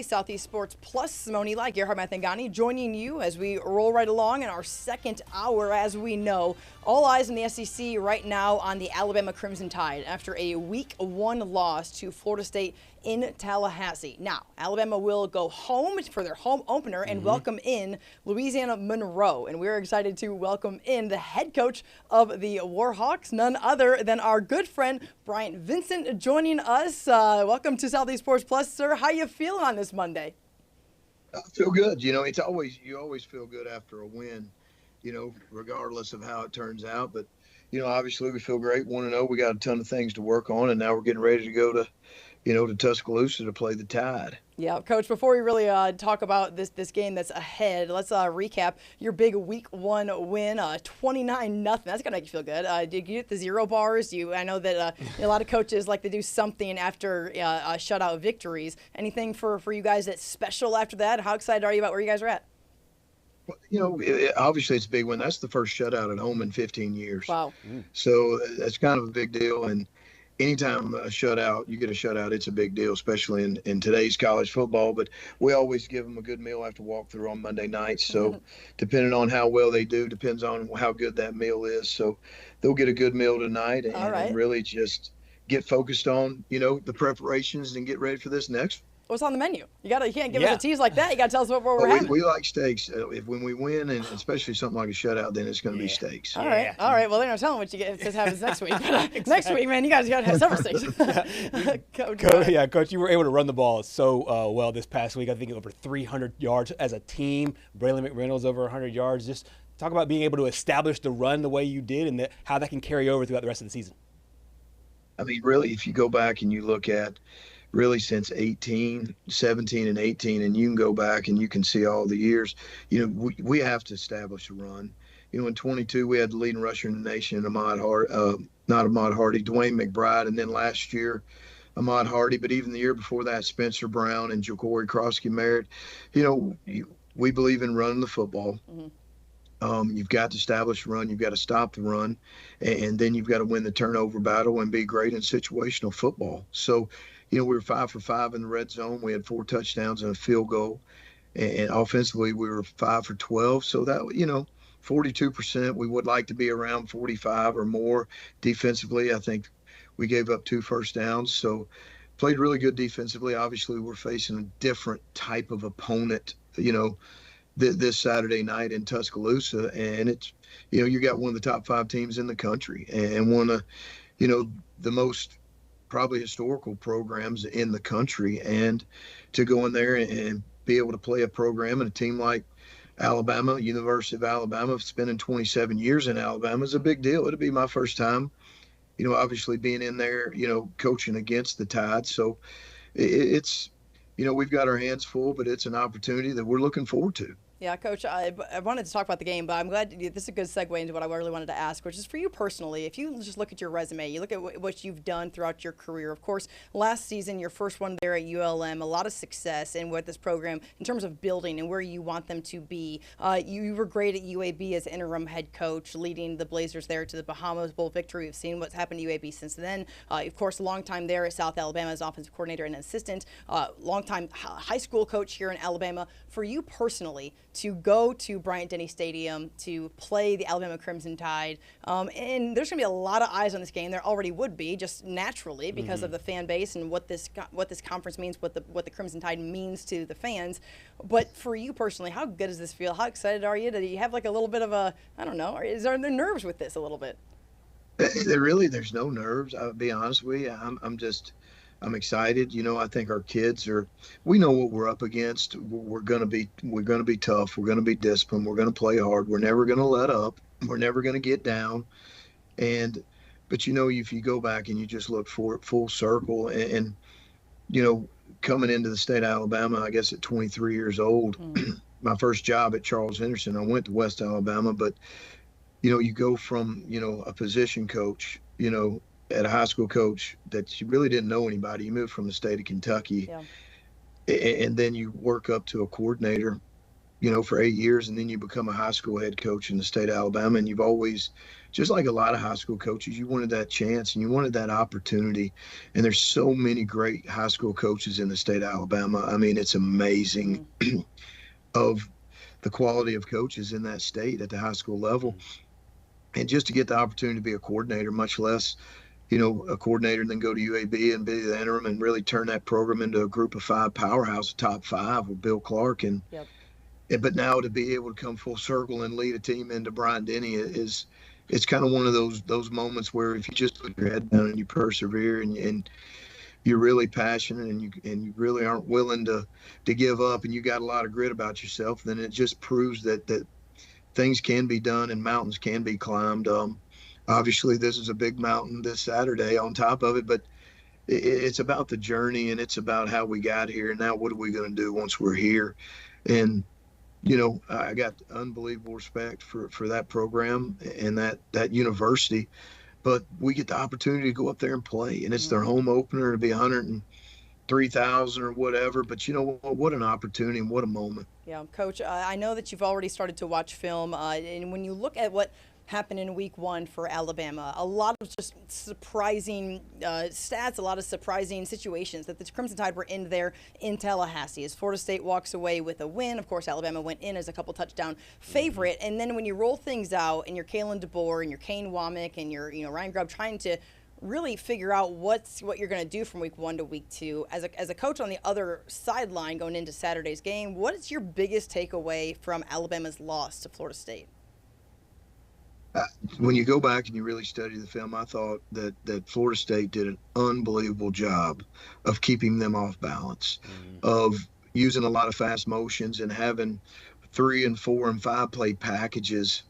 Southeast Sports Plus, Simone Eli, Gerhard Mathangani, joining you as we roll right along in our second hour. As we know, all eyes in the SEC right now on the Alabama Crimson Tide after a Week 1 loss to Florida State in Tallahassee. Now, Alabama will go home for their home opener and welcome in Louisiana Monroe. And we're excited to welcome in the head coach of the Warhawks, none other than our good friend Bryant Vincent, joining us. Welcome to Southeast Sports Plus, sir. How you feeling on this Monday? I feel good. You always feel good after a win, regardless of how it turns out. But, obviously we feel great, 1-0. We got a ton of things to work on, and now we're getting ready to go to Tuscaloosa to play the Tide. Yeah, Coach, before we really talk about this game that's ahead, let's recap your big Week 1 win, 29-0. That's going to make you feel good. Did you get the 0 bars? I know that a lot of coaches like to do something after shutout victories. Anything for you guys that's special after that? How excited are you about where you guys are at? Well, obviously it's a big win. That's the first shutout at home in 15 years. Wow. So that's kind of a big deal. And anytime you get a shutout, it's a big deal, especially in today's college football. But we always give them a good meal after walkthrough on Monday nights. So depending on how well they do, depends on how good that meal is. So they'll get a good meal tonight and really just get focused on, the preparations and get ready for this next. What's on the menu? You can't give us a tease like that. You got to tell us what we're having. We like steaks. When we win, and especially something like a shutout, then it's going to be steaks. All right. Well, they're not telling what you get. It happens next week. But, next week, man, you guys got to have several steaks. Coach, you were able to run the ball so well this past week. I think over 300 yards as a team. Braylon McReynolds over 100 yards. Just talk about being able to establish the run the way you did and how that can carry over throughout the rest of the season. I mean, really, if you go back and you look at really since 17 and 18, and you can go back and you can see all the years, we have to establish a run. In 22, we had the leading rusher in the nation, Dwayne McBride, and then last year, Ahmad Hardy, but even the year before that, Spencer Brown and Ja'Cory Crosskey-Merritt. We believe in running the football. You've got to establish a run. You've got to stop the run, and then you've got to win the turnover battle and be great in situational football. So, we were 5 for 5 in the red zone. We had 4 touchdowns and a field goal, and offensively we were 5 for 12. So that 42%. We would like to be around 45 or more. Defensively, I think we gave up 2 first downs. So played really good defensively. Obviously, we're facing a different type of opponent, this Saturday night in Tuscaloosa, and it's you got one of the top 5 teams in the country and one of the most probably historical programs in the country, and to go in there and be able to play a program and a team like Alabama, University of Alabama, spending 27 years in Alabama is a big deal. It'll be my first time, obviously being in there, coaching against the Tide. So it's, we've got our hands full, but it's an opportunity that we're looking forward to. Yeah, Coach, I wanted to talk about the game, but I'm glad this is a good segue into what I really wanted to ask, which is for you personally. If you just look at your resume, you look at what you've done throughout your career. Of course, last season, your first one there at ULM, a lot of success in what this program, in terms of building and where you want them to be. You were great at UAB as interim head coach, leading the Blazers there to the Bahamas Bowl victory. We've seen what's happened to UAB since then. Of course, a long time there at South Alabama as offensive coordinator and assistant. Long time high school coach here in Alabama. For you personally, to go to Bryant-Denny Stadium to play the Alabama Crimson Tide, and there's going to be a lot of eyes on this game. There already would be, just naturally, because of the fan base and what this conference means, what the Crimson Tide means to the fans. But for you personally, how good does this feel? How excited are you? Do you have like a little bit of a, I don't know, are there nerves with this a little bit? There's no nerves. I'll be honest with you. I'm excited. I think our kids we know what we're up against. We're going to be tough. We're going to be disciplined. We're going to play hard. We're never going to let up. We're never going to get down. But if you go back and you just look for it full circle and coming into the state of Alabama, I guess at 23 years old, my first job at Charles Henderson, I went to West Alabama, but you go from, a position coach, at a high school coach that you really didn't know anybody. You moved from the state of Kentucky, and then you work up to a coordinator for 8 years, and then you become a high school head coach in the state of Alabama. And you've always, just like a lot of high school coaches, you wanted that chance and you wanted that opportunity. And there's so many great high school coaches in the state of Alabama. I mean, it's amazing of the quality of coaches in that state at the high school level. And just to get the opportunity to be a coordinator, much less, a coordinator, and then go to UAB and be the interim and really turn that program into a group of five powerhouse, top five with Bill Clark. And but now to be able to come full circle and lead a team into Bryant Denny it's kind of one of those moments where if you just put your head down and you persevere and you're really passionate and you really aren't willing to give up and you got a lot of grit about yourself, then it just proves that things can be done and mountains can be climbed. Obviously, this is a big mountain this Saturday on top of it, but it's about the journey and it's about how we got here. And now what are we going to do once we're here? And I got unbelievable respect for that program and that university, but we get the opportunity to go up there and play, and it's their home opener to be 103,000 or whatever. But what an opportunity and what a moment. Yeah, Coach, I know that you've already started to watch film, and when you look at what happened in week one for Alabama, a lot of just surprising stats, a lot of surprising situations that the Crimson Tide were in there in Tallahassee. As Florida State walks away with a win, of course, Alabama went in as a couple touchdown favorite. And then when you roll things out and you're Kalen DeBoer and you're Kane Womack and you're Ryan Grubb trying to really figure out what you're going to do from week one to week two, as a coach on the other sideline going into Saturday's game, what is your biggest takeaway from Alabama's loss to Florida State? When you go back and you really study the film, I thought that Florida State did an unbelievable job of keeping them off balance, of using a lot of fast motions and having 3 and 4 and 5 play packages,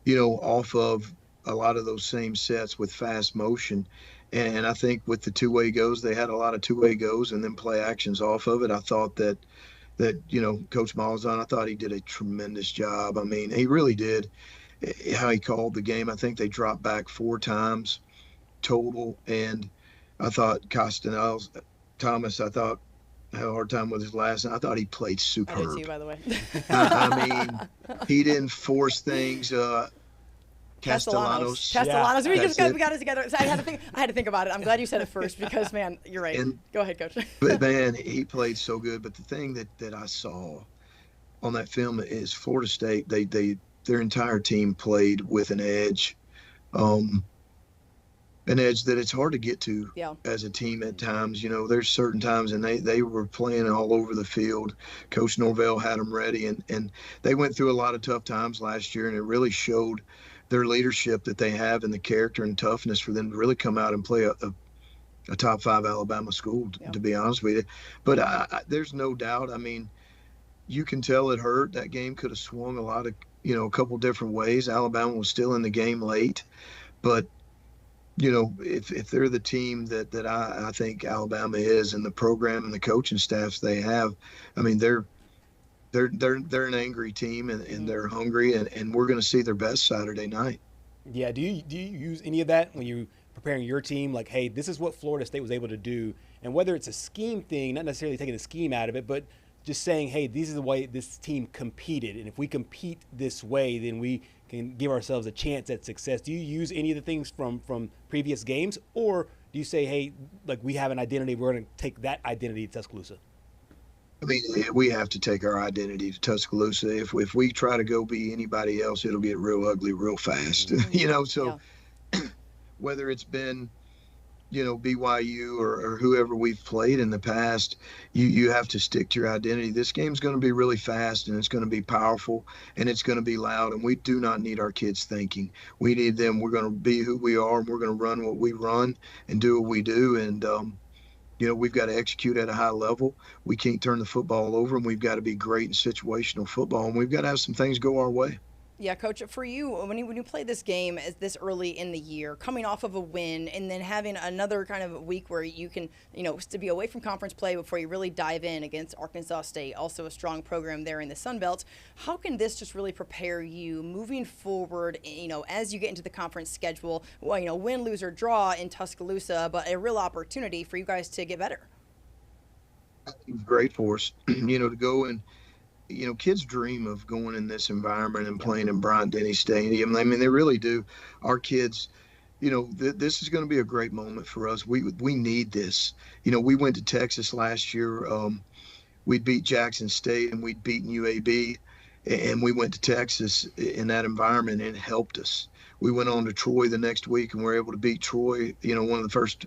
off of a lot of those same sets with fast motion. And I think with the two-way goes, they had a lot of two-way goes and then play actions off of it. I thought that Coach Malzahn, I thought he did a tremendous job. I mean, he really did. How he called the game. I think they dropped back 4 times total. And I thought Thomas, I thought had a hard time with his last name. I thought he played superb. I did too, by the way. I mean, he didn't force things. Castellanos. Yeah, We got it together. So I had to think about it. I'm glad you said it first because, man, you're right. Go ahead, Coach. But man, he played so good. But the thing that I saw on that film is Florida State. Their entire team played with an edge that it's hard to get to as a team at times. There's certain times, and they were playing all over the field. Coach Norvell had them ready, and they went through a lot of tough times last year, and it really showed their leadership that they have and the character and toughness for them to really come out and play a top 5 Alabama school, to be honest with you. But there's no doubt. I mean, you can tell it hurt. That game could have swung a couple different ways. Alabama was still in the game late, but if they're the team that I think Alabama is, and the program and the coaching staffs they have, I mean they're an angry team and they're hungry, and we're going to see their best Saturday night. Yeah. Do you use any of that when you preparing your team? Like, hey, this is what Florida State was able to do, and whether it's a scheme thing, not necessarily taking the scheme out of it, but just saying, hey, this is the way this team competed, and if we compete this way, then we can give ourselves a chance at success. Do you use any of the things from previous games, or do you say, hey, like we have an identity, we're going to take that identity to Tuscaloosa? I mean, we have to take our identity to Tuscaloosa. If we try to go be anybody else, it'll get real ugly real fast. So whether it's been BYU or whoever we've played in the past, you have to stick to your identity. This game's going to be really fast, and it's going to be powerful, and it's going to be loud, and we do not need our kids thinking. We need them. We're going to be who we are, and we're going to run what we run and do what we do. And, we've got to execute at a high level. We can't turn the football over, and we've got to be great in situational football, and we've got to have some things go our way. Yeah, Coach, for you, when you play this game this early in the year, coming off of a win and then having another kind of week where you can, to be away from conference play before you really dive in against Arkansas State, also a strong program there in the Sun Belt, how can this just really prepare you moving forward, as you get into the conference schedule, win, lose, or draw in Tuscaloosa, but a real opportunity for you guys to get better? Great for us, to go and kids dream of going in this environment and playing in Bryant Denny Stadium. I mean, they really do. Our kids, this is going to be a great moment for us. We need this. We went to Texas last year. We'd beat Jackson State and we'd beaten UAB, and we went to Texas in that environment, and it helped us. We went on to Troy the next week and were able to beat Troy, one of the first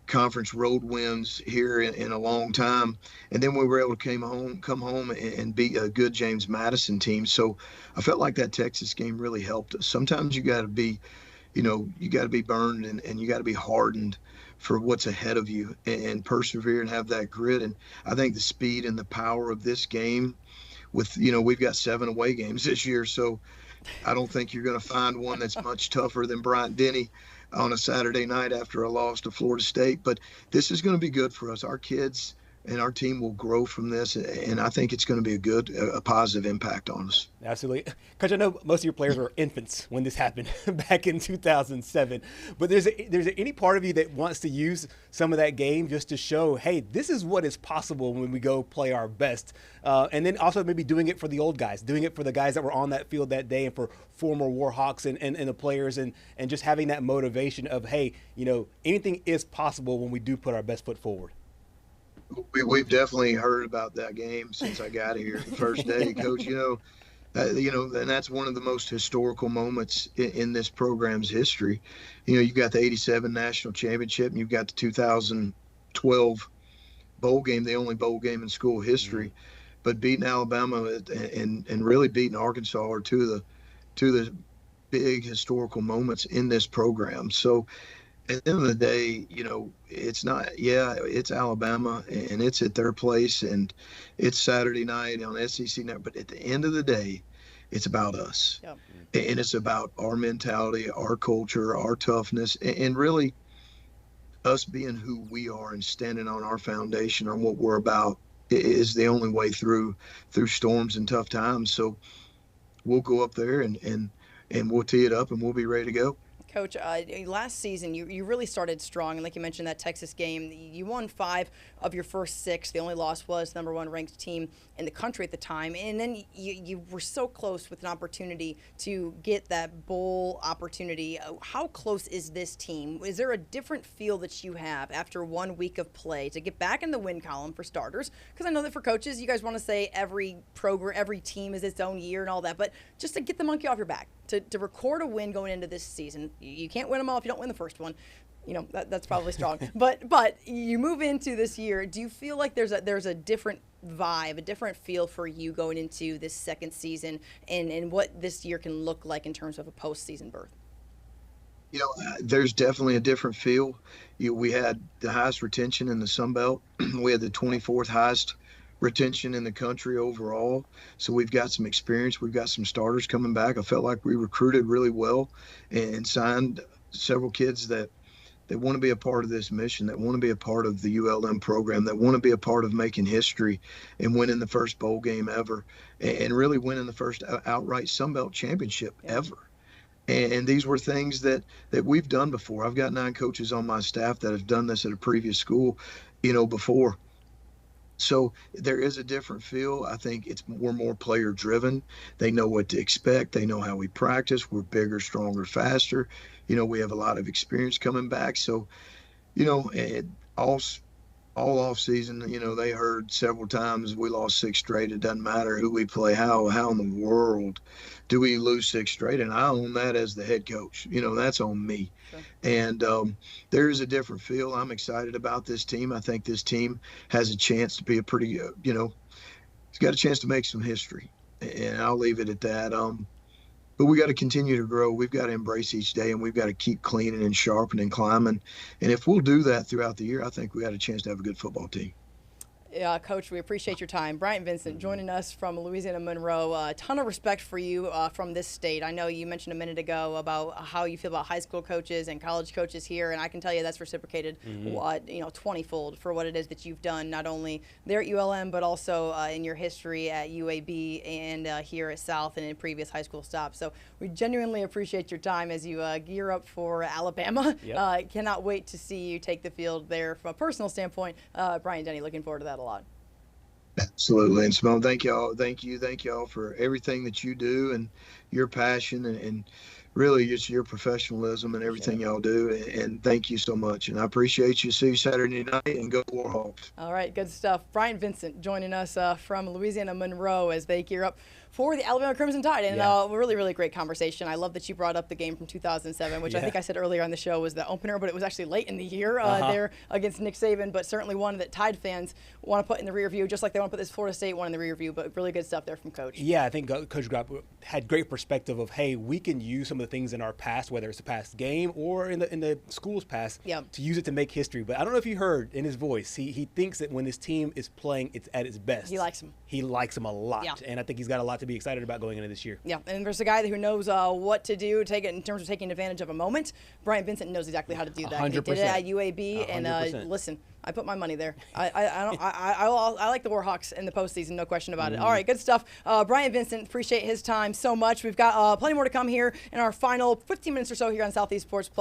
conference road wins here in a long time. And then we were able to come home and beat a good James Madison team. So I felt like that Texas game really helped us. Sometimes you got to be, you got to be burned and you got to be hardened for what's ahead of you and persevere and have that grit. And I think the speed and the power of this game with, we've got 7 away games this year. So I don't think you're going to find one that's much tougher than Bryant Denny on a Saturday night after a loss to Florida State. But this is going to be good for us. Our kids and our team will grow from this, and I think it's going to be a positive impact on us. Absolutely. Coach, I know most of your players were infants when this happened back in 2007, but there's any part of you that wants to use some of that game just to show, hey, this is what is possible when we go play our best, and then also maybe doing it for the old guys, doing it for the guys that were on that field that day and for former Warhawks and the players, and just having that motivation of, hey, anything is possible when we do put our best foot forward. We've definitely heard about that game since I got here the first day, Coach. And that's one of the most historical moments in this program's history. You've got the '87 national championship, and you've got the 2012 bowl game, the only bowl game in school history. Mm-hmm. But beating Alabama and really beating Arkansas are two of the big historical moments in this program. So at the end of the day, it's Alabama and it's at their place and it's Saturday night on SEC Network. But at the end of the day, it's about us. Yep. And it's about our mentality, our culture, our toughness, and really us being who we are and standing on our foundation on what we're about is the only way through storms and tough times. So we'll go up there and we'll tee it up and we'll be ready to go. Coach, last season you really started strong, and like you mentioned, that Texas game, you won 5 of your first 6. The only loss was number 1 ranked team in the country at the time, and then you were so close with an opportunity to get that bowl opportunity. How close is this team? Is there a different feel that you have after 1 week of play to get back in the win column for starters? Because I know that for coaches, you guys want to say every program, every team is its own year and all that, but just to get the monkey off your back, to record a win going into this season. You can't win them all if you don't win the first one. That's probably strong. But you move into this year. Do you feel like there's a different vibe, a different feel for you going into this second season and what this year can look like in terms of a postseason berth? There's definitely a different feel. We had the highest retention in the Sun Belt. We had the 24th highest retention in the country overall. So we've got some experience. We've got some starters coming back. I felt like we recruited really well and signed several kids that want to be a part of this mission, that want to be a part of the ULM program, that want to be a part of making history and winning the first bowl game ever and really winning the first outright Sun Belt championship ever. And these were things that we've done before. I've got 9 coaches on my staff that have done this at a previous school, before. So there is a different feel. I think we're more player driven. They know what to expect. They know how we practice. We're bigger, stronger, faster. We have a lot of experience coming back. So, all off season, they heard several times we lost 6 straight. It doesn't matter who we play. How in the world do we lose 6 straight? And I own that as the head coach. That's on me. Sure. And there is a different feel. I'm excited about this team. I think this team has a chance to be a pretty, it's got a chance to make some history. And I'll leave it at that. But we got to continue to grow. We've got to embrace each day, and we've got to keep cleaning and sharpening and climbing. And if we'll do that throughout the year, I think we got a chance to have a good football team. Yeah, Coach, we appreciate your time. Bryant Vincent joining us from Louisiana Monroe. A ton of respect for you from this state. I know you mentioned a minute ago about how you feel about high school coaches and college coaches here, and I can tell you that's reciprocated 20-fold for what it is that you've done, not only there at ULM, but also in your history at UAB and here at South and in previous high school stops. So we genuinely appreciate your time as you gear up for Alabama. Yep. Cannot wait to see you take the field there from a personal standpoint. Bryant Denny, looking forward to that a lot. Absolutely. And Simone, thank y'all for everything that you do and your passion and really just your professionalism and Appreciate everything it. y'all do. And thank you so much. And I appreciate you. See you Saturday night and go Warhawks. All right, good stuff. Bryant Vincent joining us from Louisiana Monroe as they gear up for the Alabama Crimson Tide. And Yeah. really, really great conversation. I love that you brought up the game from 2007, which I Yeah. think I said earlier on the show was the opener, but it was actually late in the year Uh-huh. there against Nick Saban, but certainly one that Tide fans want to put in the rear view, just like they want to put this Florida State one in the rear view. But really good stuff there from Coach. Yeah, I think Coach Grapp had great perspective of, hey, we can use some of the things in our past, whether it's a past game or in the school's past, Yep. to use it to make history. But I don't know if you heard in his voice, he thinks that when this team is playing, it's at its best. He likes them. He likes them a lot, Yeah. and I think he's got a lot to be excited about going into this year. Yeah, and there's a guy who knows what to do, take it in terms of taking advantage of a moment. Bryant Vincent knows exactly how to do that. He did it 100%. at UAB, and 100%. listen, I put my money there. I like the Warhawks in the postseason, no question about it. All right, good stuff. Bryant Vincent, appreciate his time so much. We've got plenty more to come here in our final 15 minutes or so here on Southeast Sports Plus.